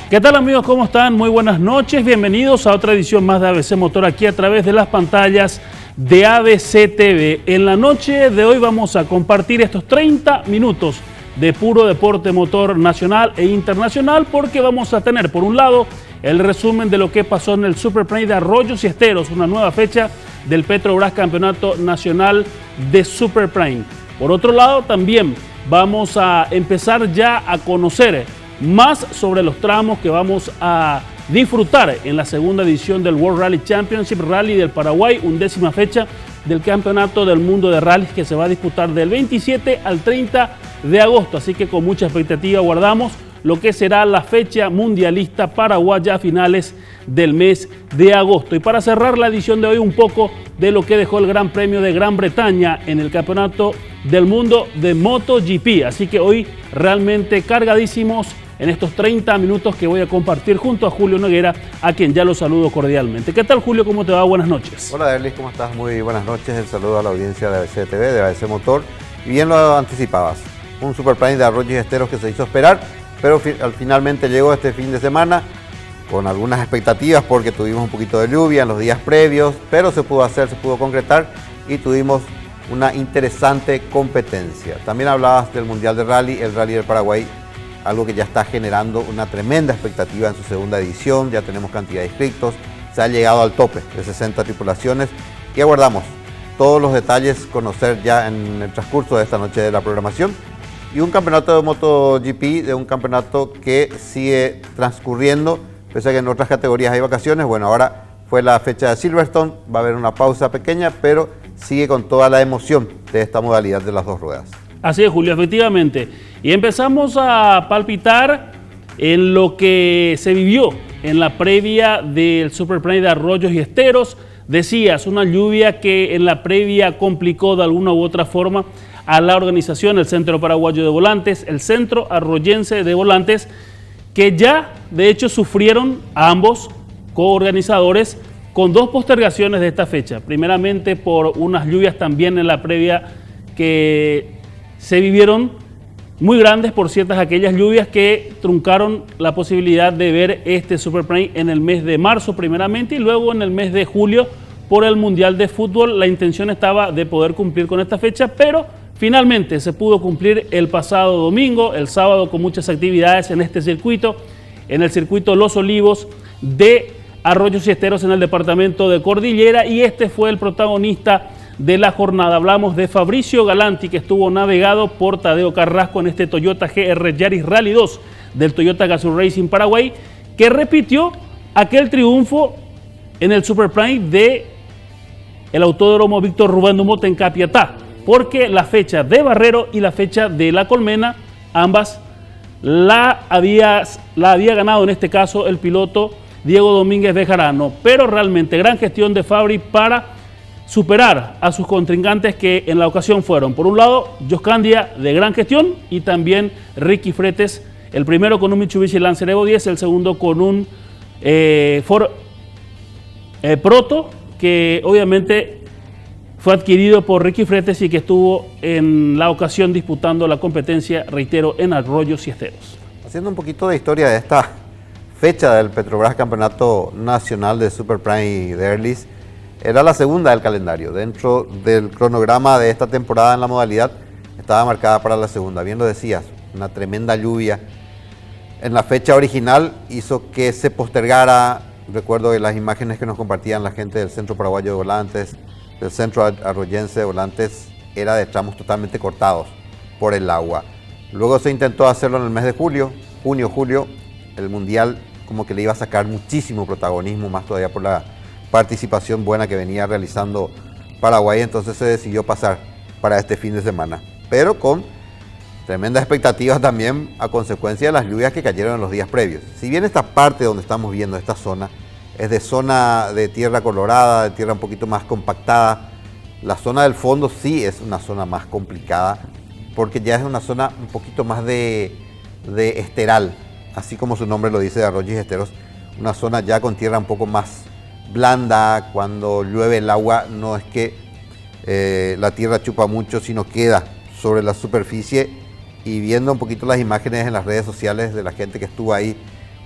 ¿Qué tal amigos? ¿Cómo están? Muy buenas noches. Bienvenidos a otra edición más de ABC Motor aquí a través de las pantallas de ABC TV. En la noche de hoy vamos a compartir estos 30 minutos de puro deporte motor nacional e internacional porque vamos a tener por un lado el resumen de lo que pasó en el Super Prime de Arroyos y Esteros, una nueva fecha del Petrobras Campeonato Nacional de Super Prime. Por otro lado también vamos a empezar ya a conocer más sobre los tramos que vamos a disfrutar en la segunda edición del World Rally Championship Rally del Paraguay, 11ª fecha del Campeonato del Mundo de Rallys que se va a disputar del 27 al 30 de agosto. Así que con mucha expectativa guardamos lo que será la fecha mundialista paraguaya a finales del mes de agosto. Y para cerrar la edición de hoy, un poco de lo que dejó el Gran Premio de Gran Bretaña en el Campeonato del Mundo de MotoGP. Así que hoy realmente cargadísimos en estos 30 minutos que voy a compartir junto a Julio Noguera, a quien ya lo saludo cordialmente. ¿Qué tal, Julio? ¿Cómo te va? Buenas noches. Hola, Derlis, ¿cómo estás? Muy buenas noches. El saludo a la audiencia de ABC TV, de ABC Motor. Y bien lo anticipabas, un Super Prime de Arroyos y Esteros que se hizo esperar, pero finalmente llegó este fin de semana con algunas expectativas porque tuvimos un poquito de lluvia en los días previos, pero se pudo hacer, se pudo concretar y tuvimos una interesante competencia. También hablabas del Mundial de Rally, el Rally del Paraguay, algo que ya está generando una tremenda expectativa en su segunda edición. Ya tenemos cantidad de inscritos, se ha llegado al tope de 60 tripulaciones y aguardamos todos los detalles, conocer ya en el transcurso de esta noche de la programación. Y un campeonato de MotoGP, de un campeonato que sigue transcurriendo, pese a que en otras categorías hay vacaciones. Bueno, ahora fue la fecha de Silverstone, va a haber una pausa pequeña, pero sigue con toda la emoción de esta modalidad de las dos ruedas. Así es, Julio, efectivamente. Y empezamos a palpitar en lo que se vivió en la previa del Super Prime de Arroyos y Esteros. Decías, una lluvia que en la previa complicó de alguna u otra forma a la organización, el Centro Paraguayo de Volantes, el Centro Arroyense de Volantes, que ya de hecho sufrieron a ambos coorganizadores con dos postergaciones de esta fecha. Primeramente por unas lluvias también en la previa que se vivieron muy grandes por ciertas aquellas lluvias que truncaron la posibilidad de ver este Super Prime en el mes de marzo primeramente y luego en el mes de julio por el Mundial de Fútbol. La intención estaba de poder cumplir con esta fecha, pero finalmente se pudo cumplir el pasado domingo, el sábado, con muchas actividades en este circuito, en el circuito Los Olivos de Arroyos y Esteros en el departamento de Cordillera, y este fue el protagonista de la jornada. Hablamos de Fabricio Galanti, que estuvo navegado por Tadeo Carrasco en este Toyota GR Yaris Rally 2 del Toyota Gazoo Racing Paraguay, que repitió aquel triunfo en el Super Prime de el Autódromo Víctor Rubén Dumont en Capiatá, porque la fecha de Barrero y la fecha de La Colmena, ambas la había ganado en este caso el piloto Diego Domínguez Bejarano, pero realmente gran gestión de Fabri para superar a sus contrincantes que en la ocasión fueron, por un lado, Joscandia de gran gestión y también Ricky Fretes, el primero con un Mitsubishi Lancer Evo 10, el segundo con un Ford Proto, que obviamente fue adquirido por Ricky Fretes y que estuvo en la ocasión disputando la competencia, reitero, en Arroyos y Esteros. Haciendo un poquito de historia de esta fecha del Petrobras Campeonato Nacional de Super Prime de Erlis, era la segunda del calendario. Dentro del cronograma de esta temporada en la modalidad estaba marcada para la segunda. Bien lo decías, una tremenda lluvia en la fecha original hizo que se postergara. Recuerdo de las imágenes que nos compartían la gente del Centro Paraguayo de Volantes, del Centro Arroyense de Volantes, era de tramos totalmente cortados por el agua. Luego se intentó hacerlo en el mes de julio, julio, el Mundial como que le iba a sacar muchísimo protagonismo, más todavía por la participación buena que venía realizando Paraguay, entonces se decidió pasar para este fin de semana, pero con tremendas expectativas también a consecuencia de las lluvias que cayeron en los días previos. Si bien esta parte donde estamos viendo, esta zona, es de zona de tierra colorada, de tierra un poquito más compactada, la zona del fondo sí es una zona más complicada, porque ya es una zona un poquito más de esteral, así como su nombre lo dice, de Arroyos y Esteros, una zona ya con tierra un poco más blanda. Cuando llueve el agua no es que la tierra chupa mucho, sino queda sobre la superficie. Y viendo un poquito las imágenes en las redes sociales de la gente que estuvo ahí,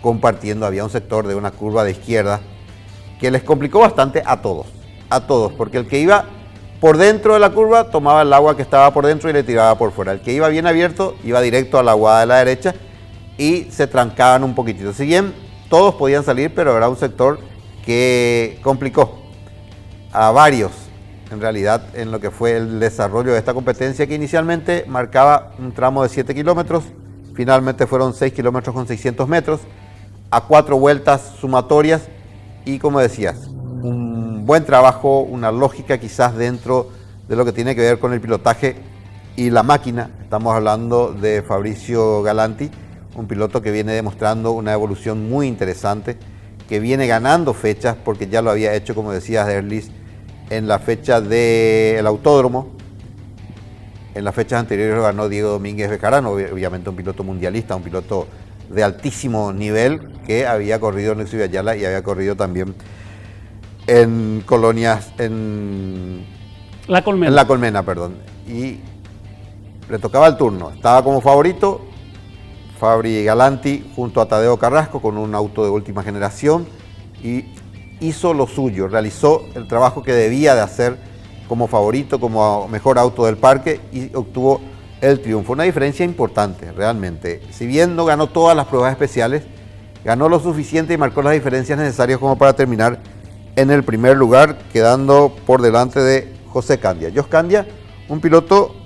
compartiendo. Había un sector de una curva de izquierda que les complicó bastante a todos, porque el que iba por dentro de la curva tomaba el agua que estaba por dentro y le tiraba por fuera. El que iba bien abierto iba directo a la aguada de la derecha y se trancaban un poquitito. Si bien todos podían salir, pero era un sector que complicó a varios, en realidad, en lo que fue el desarrollo de esta competencia, que inicialmente marcaba un tramo de 7 kilómetros, finalmente fueron 6 kilómetros con 600 metros, a 4 vueltas sumatorias y, como decías, un buen trabajo, una lógica quizás dentro de lo que tiene que ver con el pilotaje y la máquina. Estamos hablando de Fabricio Galanti, un piloto que viene demostrando una evolución muy interesante, que viene ganando fechas, porque ya lo había hecho, como decías, Derlis, en la fecha del autódromo. En las fechas anteriores lo ganó Diego Domínguez Bejarano, obviamente un piloto mundialista, un piloto de altísimo nivel, que había corrido en Exhibición Ayala y había corrido también en colonias, en La Colmena. En La Colmena, perdón. Y le tocaba el turno. Estaba como favorito Fabri Galanti junto a Tadeo Carrasco con un auto de última generación y hizo lo suyo, realizó el trabajo que debía de hacer como favorito, como mejor auto del parque y obtuvo el triunfo. Una diferencia importante, realmente. Si bien no ganó todas las pruebas especiales, ganó lo suficiente y marcó las diferencias necesarias como para terminar en el primer lugar, quedando por delante de José Candia. Jos Candia, un piloto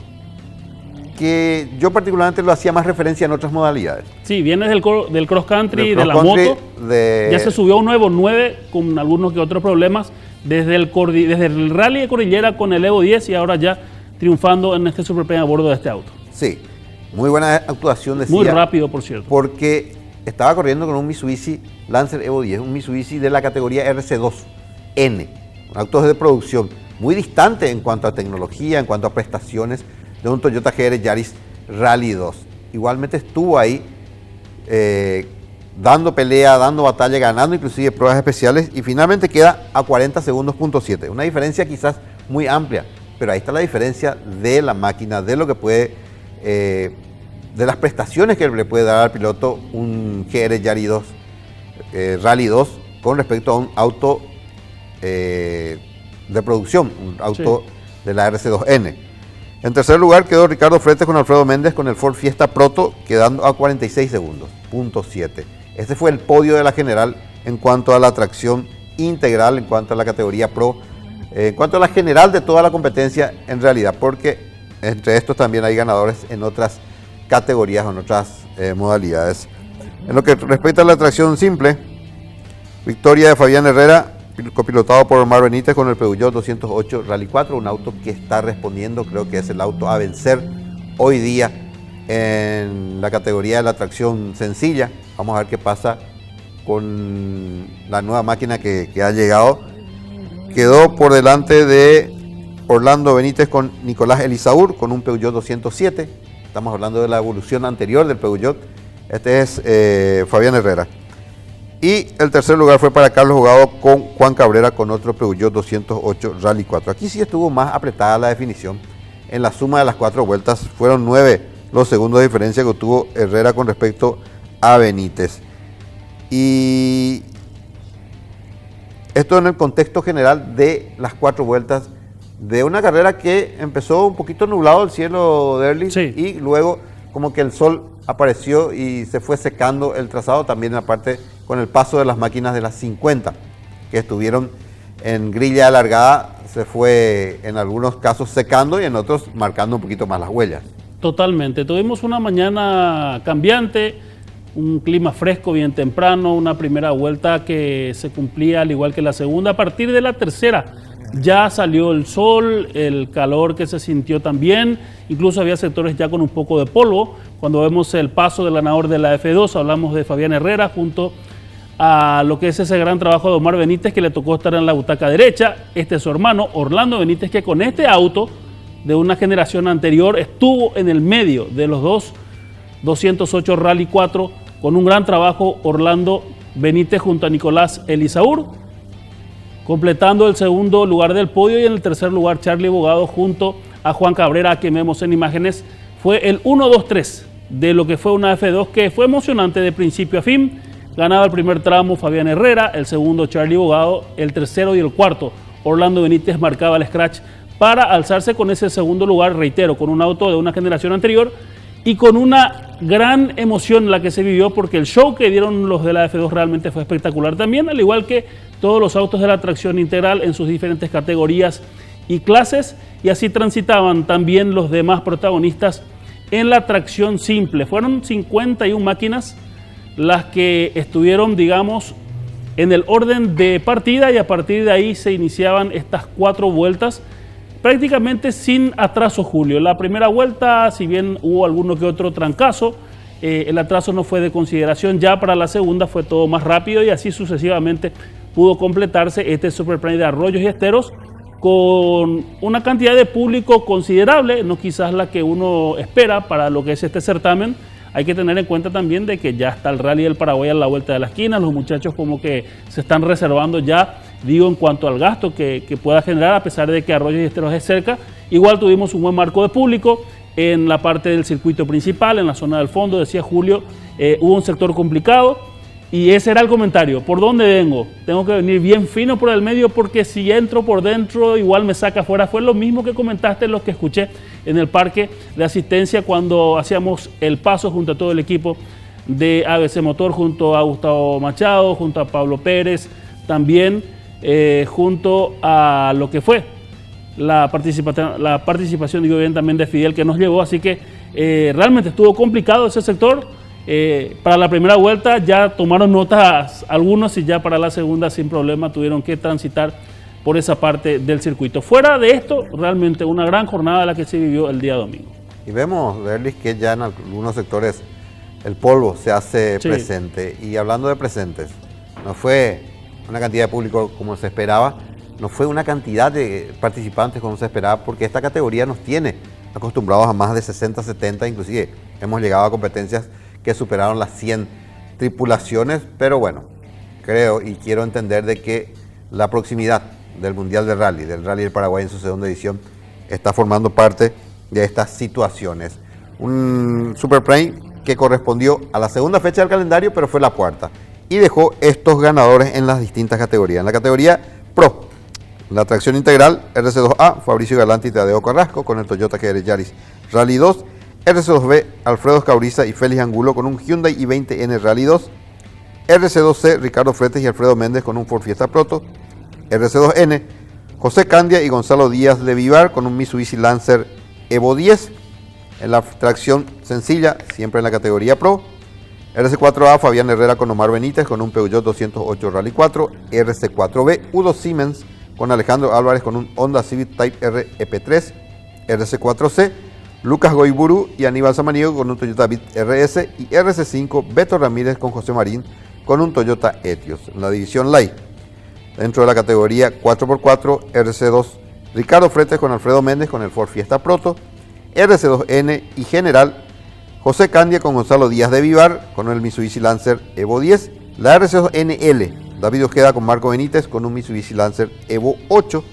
que yo particularmente lo hacía más referencia en otras modalidades. Sí, viene del cross country, de la moto. Ya se subió a un nuevo 9 con algunos que otros problemas desde el rally de Cordillera con el Evo 10 y ahora ya triunfando en este Super Play a bordo de este auto. Sí, muy buena actuación, decía. Muy rápido, por cierto. Porque estaba corriendo con un Mitsubishi Lancer Evo 10, un Mitsubishi de la categoría RC2N, autos de producción, muy distante en cuanto a tecnología, en cuanto a prestaciones de un Toyota GR Yaris Rally 2. Igualmente estuvo ahí dando pelea, dando batalla, ganando inclusive pruebas especiales y finalmente queda a 40 segundos, .7. Una diferencia quizás muy amplia, pero ahí está la diferencia de la máquina, de lo que puede, de las prestaciones que le puede dar al piloto un GR Yaris 2, Rally 2 con respecto a un auto de producción, un auto de la RC2N. En tercer lugar quedó Ricardo Fretes con Alfredo Méndez con el Ford Fiesta Proto, quedando a 46 segundos, .7. Este fue el podio de la general en cuanto a la tracción integral, en cuanto a la categoría Pro, en cuanto a la general de toda la competencia en realidad, porque entre estos también hay ganadores en otras categorías o en otras modalidades. En lo que respecta a la tracción simple, victoria de Fabián Herrera, copilotado por Omar Benítez con el Peugeot 208 Rally 4, un auto que está respondiendo, creo que es el auto a vencer hoy día en la categoría de la tracción sencilla. Vamos a ver qué pasa con la nueva máquina que ha llegado. Quedó por delante de Orlando Benítez con Nicolás Elisaur con un Peugeot 207. Estamos hablando de la evolución anterior del Peugeot. Este es Fabián Herrera. Y el tercer lugar fue para Carlos Jugado con Juan Cabrera con otro Peugeot 208 Rally 4. Aquí sí estuvo más apretada la definición. En la suma de las 4 vueltas fueron 9 los segundos de diferencia que obtuvo Herrera con respecto a Benítez. Y esto en el contexto general de las 4 vueltas de una carrera que empezó un poquito nublado el cielo de Early y luego como que el sol apareció y se fue secando el trazado también en la parte con el paso de las máquinas de las 50 que estuvieron en grilla alargada, se fue en algunos casos secando y en otros marcando un poquito más las huellas. Totalmente, tuvimos una mañana cambiante, un clima fresco bien temprano, una primera vuelta que se cumplía al igual que la segunda. A partir de la tercera ya salió el sol, el calor que se sintió también, incluso había sectores ya con un poco de polvo. Cuando vemos el paso del ganador de la F2, hablamos de Fabián Herrera junto a lo que es ese gran trabajo de Omar Benítez, que le tocó estar en la butaca derecha. Este es su hermano, Orlando Benítez, que con este auto de una generación anterior estuvo en el medio de los dos 208 Rally 4 con un gran trabajo. Orlando Benítez junto a Nicolás Elisaur, completando el segundo lugar del podio, y en el tercer lugar Charlie Bogado junto a Juan Cabrera, que vemos en imágenes. Fue el 1-2-3 de lo que fue una F2 que fue emocionante de principio a fin, Ganaba el primer tramo Fabián Herrera, el segundo Charlie Bogado, el tercero y el cuarto Orlando Benítez marcaba el scratch para alzarse con ese segundo lugar, reitero, con un auto de una generación anterior y con una gran emoción la que se vivió porque el show que dieron los de la F2 realmente fue espectacular también, al igual que todos los autos de la tracción integral en sus diferentes categorías y clases, y así transitaban también los demás protagonistas en la tracción simple. Fueron 51 máquinas las que estuvieron, digamos, en el orden de partida y a partir de ahí se iniciaban estas 4 vueltas prácticamente sin atraso, Julio. La primera vuelta, si bien hubo alguno que otro trancazo, el atraso no fue de consideración. Ya para la segunda fue todo más rápido y así sucesivamente pudo completarse este Super Prime de Arroyos y Esteros con una cantidad de público considerable, no quizás la que uno espera para lo que es este certamen. Hay que tener en cuenta también de que ya está el Rally del Paraguay a la vuelta de la esquina, los muchachos como que se están reservando ya, digo, en cuanto al gasto que pueda generar, a pesar de que Arroyos y Esteros es cerca. Igual tuvimos un buen marco de público en la parte del circuito principal, en la zona del fondo, decía Julio, hubo un sector complicado. Y ese era el comentario, ¿por dónde vengo? Tengo que venir bien fino por el medio porque si entro por dentro igual me saca afuera. Fue lo mismo que comentaste, los que escuché en el parque de asistencia cuando hacíamos el paso junto a todo el equipo de ABC Motor, junto a Gustavo Machado, junto a Pablo Pérez, también junto a lo que fue la participación, digo bien, también de Fidel que nos llevó. Así que realmente estuvo complicado ese sector. Para la primera vuelta ya tomaron notas algunos y ya para la segunda sin problema tuvieron que transitar por esa parte del circuito. Fuera de esto, realmente una gran jornada la que se vivió el día domingo. Y vemos, Derlis, que ya en algunos sectores el polvo se hace presente. Y hablando de presentes, no fue una cantidad de público como se esperaba, no fue una cantidad de participantes como se esperaba, porque esta categoría nos tiene acostumbrados a más de 60, 70, inclusive hemos llegado a competencias que superaron las 100 tripulaciones, pero bueno, creo y quiero entender de que la proximidad del Mundial de Rally, del Rally del Paraguay en su segunda edición, está formando parte de estas situaciones. Un Super Prime que correspondió a la segunda fecha del calendario, pero fue la cuarta, y dejó estos ganadores en las distintas categorías. En la categoría Pro, la tracción integral, RC2A, Fabricio Galanti y Tadeo Carrasco, con el Toyota Yaris Rally 2, RC2B, Alfredo Escauriza y Félix Angulo con un Hyundai i20N Rally 2, RC2C, Ricardo Fretes y Alfredo Méndez con un Ford Fiesta Proto, RC2N, José Candia y Gonzalo Díaz de Vivar con un Mitsubishi Lancer Evo 10, en la tracción sencilla, siempre en la categoría Pro, RC4A, Fabián Herrera con Omar Benítez con un Peugeot 208 Rally 4, RC4B, Udo Siemens con Alejandro Álvarez con un Honda Civic Type R EP3, RC4C, Lucas Goiburu y Aníbal Samaniego con un Toyota Bit RS y RC5 Beto Ramírez con José Marín con un Toyota Etios. En la división Light, dentro de la categoría 4x4, RC2 Ricardo Fretes con Alfredo Méndez con el Ford Fiesta Proto, RC2N y General José Candia con Gonzalo Díaz de Vivar con el Mitsubishi Lancer Evo 10, la RC2NL David Ojeda con Marco Benítez con un Mitsubishi Lancer Evo 8,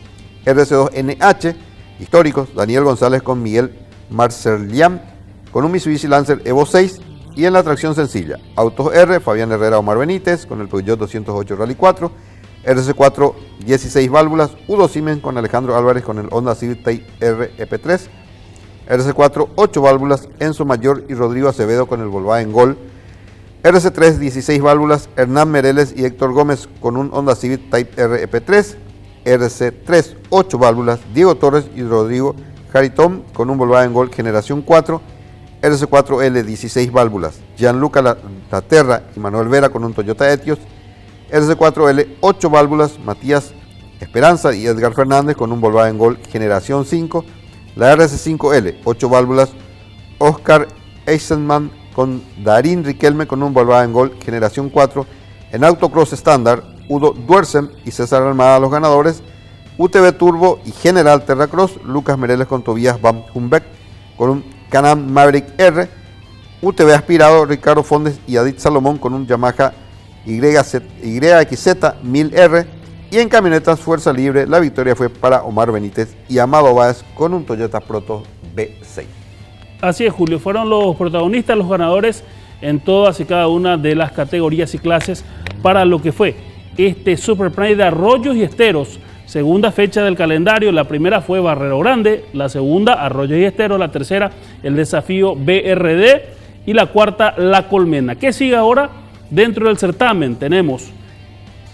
RC2NH históricos Daniel González con Miguel Marcelian con un Mitsubishi Lancer Evo 6, y en la tracción sencilla, Autos R, Fabián Herrera Omar Benítez con el Peugeot 208 Rally 4, RC4 16 válvulas, Udo Siemens con Alejandro Álvarez con el Honda Civic Type R EP3, RC4 8 válvulas, Enzo Mayor y Rodrigo Acevedo con el Volkswagen Gol, RC3 16 válvulas, Hernán Mereles y Héctor Gómez con un Honda Civic Type R EP3, RC3 8 válvulas, Diego Torres y Rodrigo Jaritón con un Volkswagen Gol generación 4, RC4L 16 válvulas, Gianluca Laterra y Manuel Vera con un Toyota Etios, RC4L 8 válvulas, Matías Esperanza y Edgar Fernández con un Volkswagen Gol generación 5, la RC5L 8 válvulas, Oscar Eisenman con Darín Riquelme con un Volkswagen Gol generación 4, en Autocross estándar, Udo Duersem y César Almada los ganadores, UTV Turbo y General Terracross, Lucas Mereles con Tobías Van Humbeck con un Can-Am Maverick R, UTV Aspirado, Ricardo Fondes y Adit Salomón con un Yamaha YXZ 1000R, y en camionetas Fuerza Libre la victoria fue para Omar Benítez y Amado Báez con un Toyota Proto B6. Así es, Julio, fueron los protagonistas, los ganadores en todas y cada una de las categorías y clases para lo que fue este Super Pride de Arroyos y Esteros. Segunda fecha del calendario, la primera fue Barrero Grande, la segunda Arroyos y Esteros, la tercera el desafío BRD y la cuarta La Colmena. ¿Qué sigue ahora? Dentro del certamen tenemos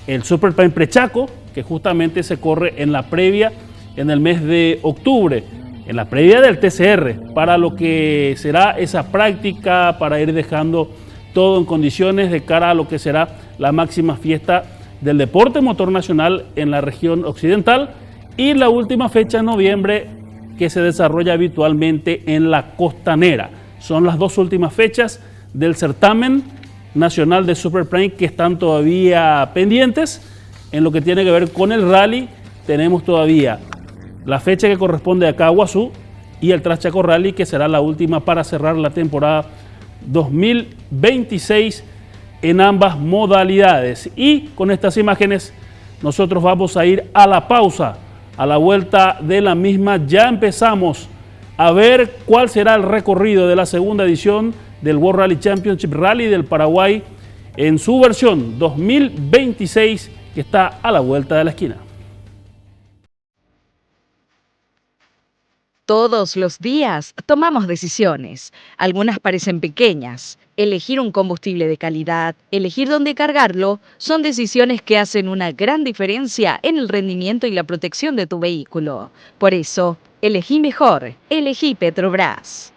el Super Pride Prechaco, que justamente se corre en la previa en el mes de octubre, en la previa del TCR, para lo que será esa práctica, para ir dejando todo en condiciones de cara a lo que será la máxima fiesta del deporte motor nacional en la región occidental, y la última fecha en noviembre que se desarrolla habitualmente en la costanera. Son las dos últimas fechas del certamen nacional de Super Prime que están todavía pendientes. En lo que tiene que ver con el rally, tenemos todavía la fecha que corresponde a Caguazú y el Traschaco Rally, que será la última para cerrar la temporada 2026 en ambas modalidades. Y con estas imágenes nosotros vamos a ir a la pausa. A la vuelta de la misma ya empezamos a ver cuál será el recorrido de la segunda edición del World Rally Championship Rally del Paraguay en su versión 2026, que está a la vuelta de la esquina. Todos los días tomamos decisiones. Algunas parecen pequeñas. Elegir un combustible de calidad, elegir dónde cargarlo, son decisiones que hacen una gran diferencia en el rendimiento y la protección de tu vehículo. Por eso, elegí mejor. Elegí Petrobras.